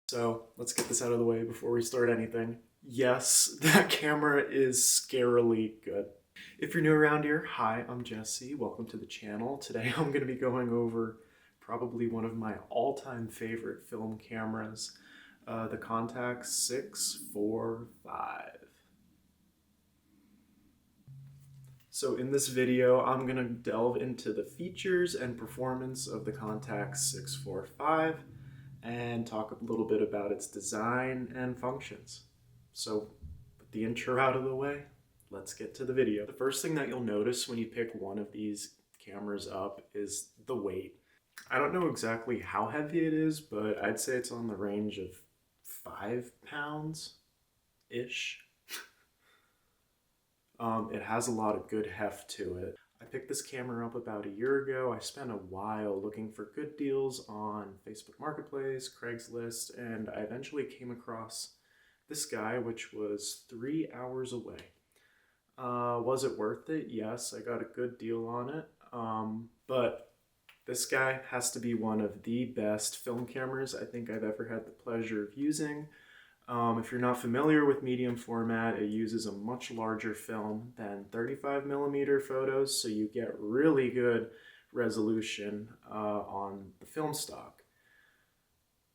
So let's get this out of the way before we start anything. Yes, that camera is scarily good. If you're new around here, hi, I'm Jesse. Welcome to the channel. Today I'm going to be going over probably one of my all-time favorite film cameras, the Contax 645. So in this video, I'm going to delve into the features and performance of the Contax 645 and talk a little bit about its design and functions. So with the intro out of the way, let's get to the video. The first thing that you'll notice when you pick one of these cameras up is the weight. I don't know exactly how heavy it is, but I'd say it's on the range of 5 pounds-ish. It has a lot of good heft to it. I picked this camera up about a year ago. I spent a while looking for good deals on Facebook Marketplace, Craigslist, and I eventually came across this guy, which was 3 hours away. Was it worth it? Yes, I got a good deal on it. But this guy has to be one of the best film cameras I think I've ever had the pleasure of using. If you're not familiar with medium format, it uses a much larger film than 35mm photos, so you get really good resolution on the film stock.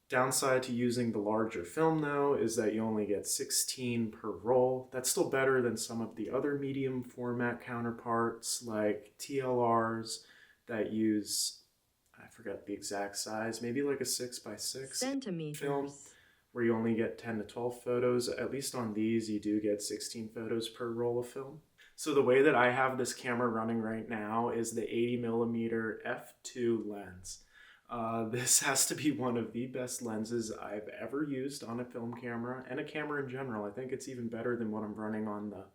Downside to using the larger film though is that you only get 16 per roll. That's still better than some of the other medium format counterparts like TLRs that use, I forget the exact size, maybe like a 6x6 centimeters film, where you only get 10 to 12 photos. At least on these, you do get 16 photos per roll of film. So the way that I have this camera running right now is the 80mm f2 lens. This has to be one of the best lenses I've ever used on a film camera, and a camera in general. I think it's even better than what I'm running on the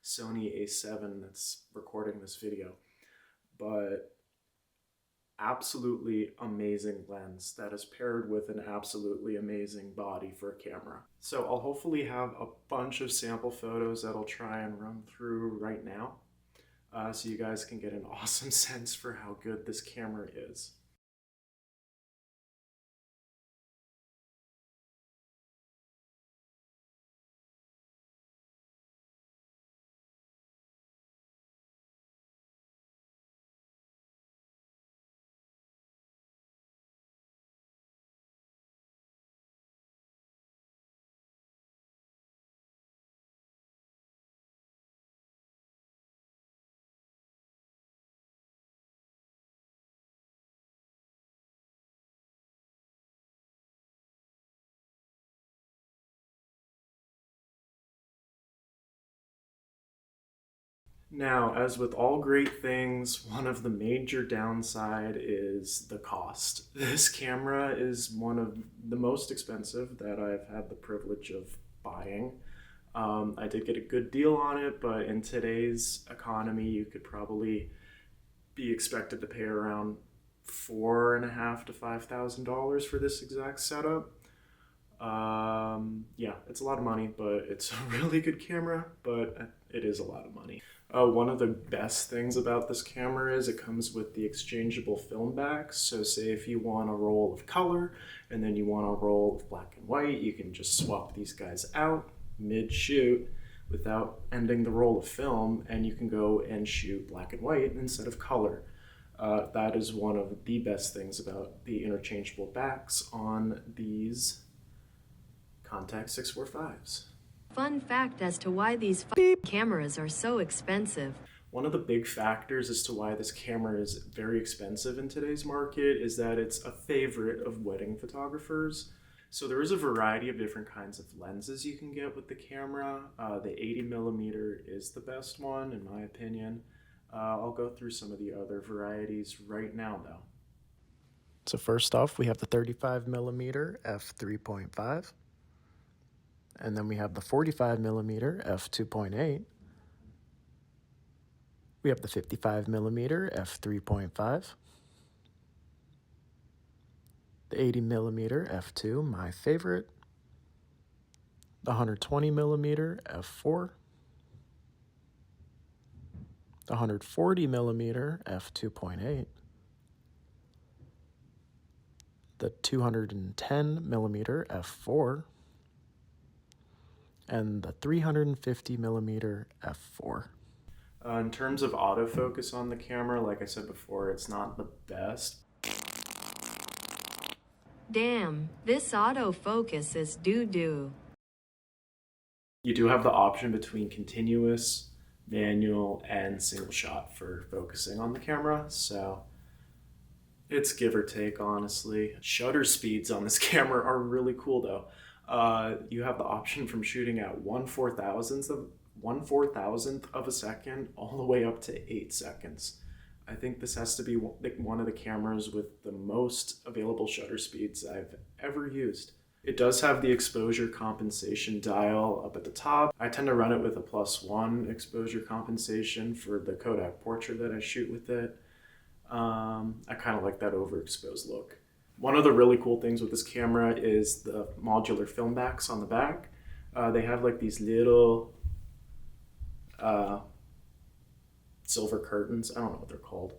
Sony a7 that's recording this video. But absolutely amazing lens that is paired with an absolutely amazing body for a camera. So I'll hopefully have a bunch of sample photos that I'll try and run through right now, so you guys can get an awesome sense for how good this camera is. Now, as with all great things, one of the major downside is the cost. This camera is one of the most expensive that I've had the privilege of buying. I did get a good deal on it, but in today's economy, you could probably be expected to pay around $4,500 to $5,000 for this exact setup. Yeah, it's a lot of money, but it's a really good camera, but it is a lot of money. One of the best things about this camera is it comes with the exchangeable film backs. So say if you want a roll of color and then you want a roll of black and white, you can just swap these guys out mid-shoot without ending the roll of film, and you can go and shoot black and white instead of color. That is one of the best things about the interchangeable backs on these Contax 645s. Fun fact as to why these cameras are so expensive. One of the big factors as to why this camera is very expensive in today's market is that it's a favorite of wedding photographers. So there is a variety of different kinds of lenses you can get with the camera. The 80mm is the best one in my opinion. I'll go through some of the other varieties right now though. So first off, we have the 35mm f3.5. And then we have the 45mm f2.8. We have the 55mm f3.5. The 80mm f2, my favorite. The 120mm f4. The 140mm f2.8. the 210mm f4, and the 350mm f4. In terms of autofocus on the camera, like I said before, it's not the best. Damn, this autofocus is doo-doo. You do have the option between continuous, manual, and single shot for focusing on the camera, so it's give or take, honestly. Shutter speeds on this camera are really cool, though. You have the option from shooting at 1/4000th of a second all the way up to 8 seconds. I think this has to be one of the cameras with the most available shutter speeds I've ever used. It does have the exposure compensation dial up at the top. I tend to run it with a +1 exposure compensation for the Kodak portrait that I shoot with it. I kind of like that overexposed look. One of the really cool things with this camera is the modular film backs on the back. They have like these little silver curtains. I don't know what they're called,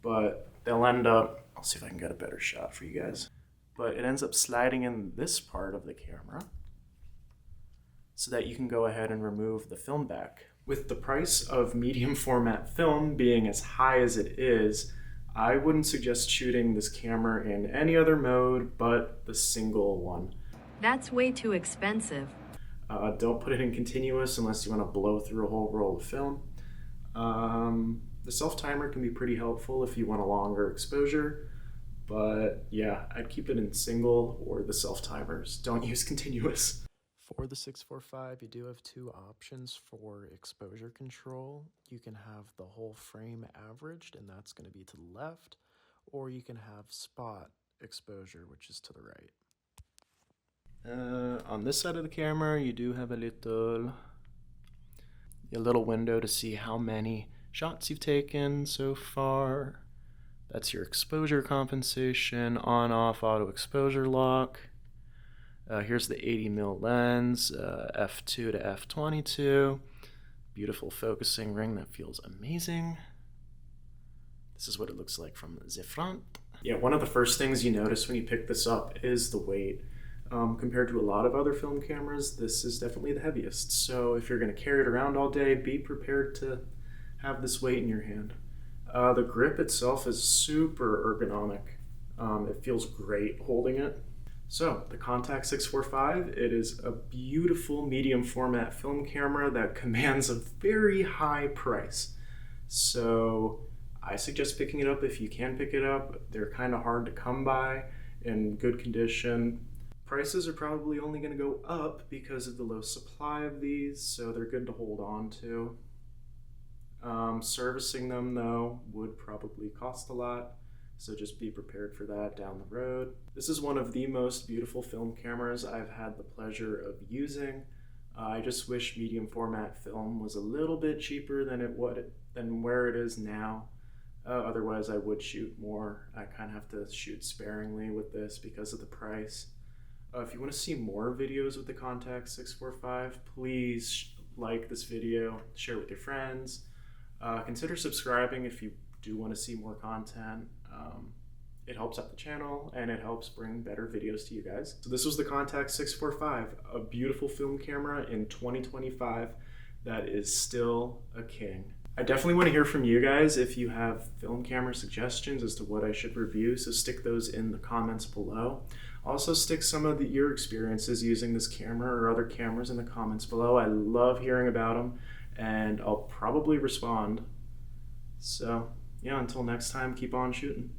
but they'll end up, I'll see if I can get a better shot for you guys. But it ends up sliding in this part of the camera so that you can go ahead and remove the film back. With the price of medium format film being as high as it is, I wouldn't suggest shooting this camera in any other mode but the single one. That's way too expensive. Don't put it in continuous unless you want to blow through a whole roll of film. The self-timer can be pretty helpful if you want a longer exposure, but yeah, I'd keep it in single or the self-timers. Don't use continuous. For the 645, you do have two options for exposure control. You can have the whole frame averaged, and that's going to be to the left, or you can have spot exposure, which is to the right. On this side of the camera, you do have a little window to see how many shots you've taken so far. That's your exposure compensation, on-off auto exposure lock. Here's the 80mm lens, f2 to f22. Beautiful focusing ring that feels amazing. This is what it looks like from the front. Yeah, one of the first things you notice when you pick this up is the weight. Compared to a lot of other film cameras, this is definitely the heaviest. So if you're going to carry it around all day, be prepared to have this weight in your hand. The grip itself is super ergonomic. It feels great holding it. So the Contax 645, it is a beautiful medium format film camera that commands a very high price. So I suggest picking it up if you can pick it up. They're kind of hard to come by in good condition. Prices are probably only going to go up because of the low supply of these, so they're good to hold on to. Servicing them, though, would probably cost a lot, so just be prepared for that down the road. This is one of the most beautiful film cameras I've had the pleasure of using. I just wish medium format film was a little bit cheaper than where it is now. Otherwise, I would shoot more. I kind of have to shoot sparingly with this because of the price. If you want to see more videos with the Contax 645, please like this video, share with your friends. Consider subscribing if you do want to see more content. It helps out the channel and it helps bring better videos to you guys. So this was the Contax 645, a beautiful film camera in 2025 that is still a king. I definitely want to hear from you guys if you have film camera suggestions as to what I should review, so stick those in the comments below. Also stick some of your experiences using this camera or other cameras in the comments below. I love hearing about them and I'll probably respond. So yeah, until next time, keep on shooting.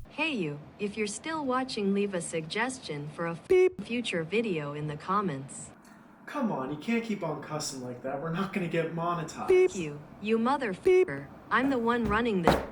Hey you, if you're still watching, leave a suggestion for a future video in the comments. Come on, you can't keep on cussing like that. We're not gonna get monetized. You motherfucker. I'm the one running the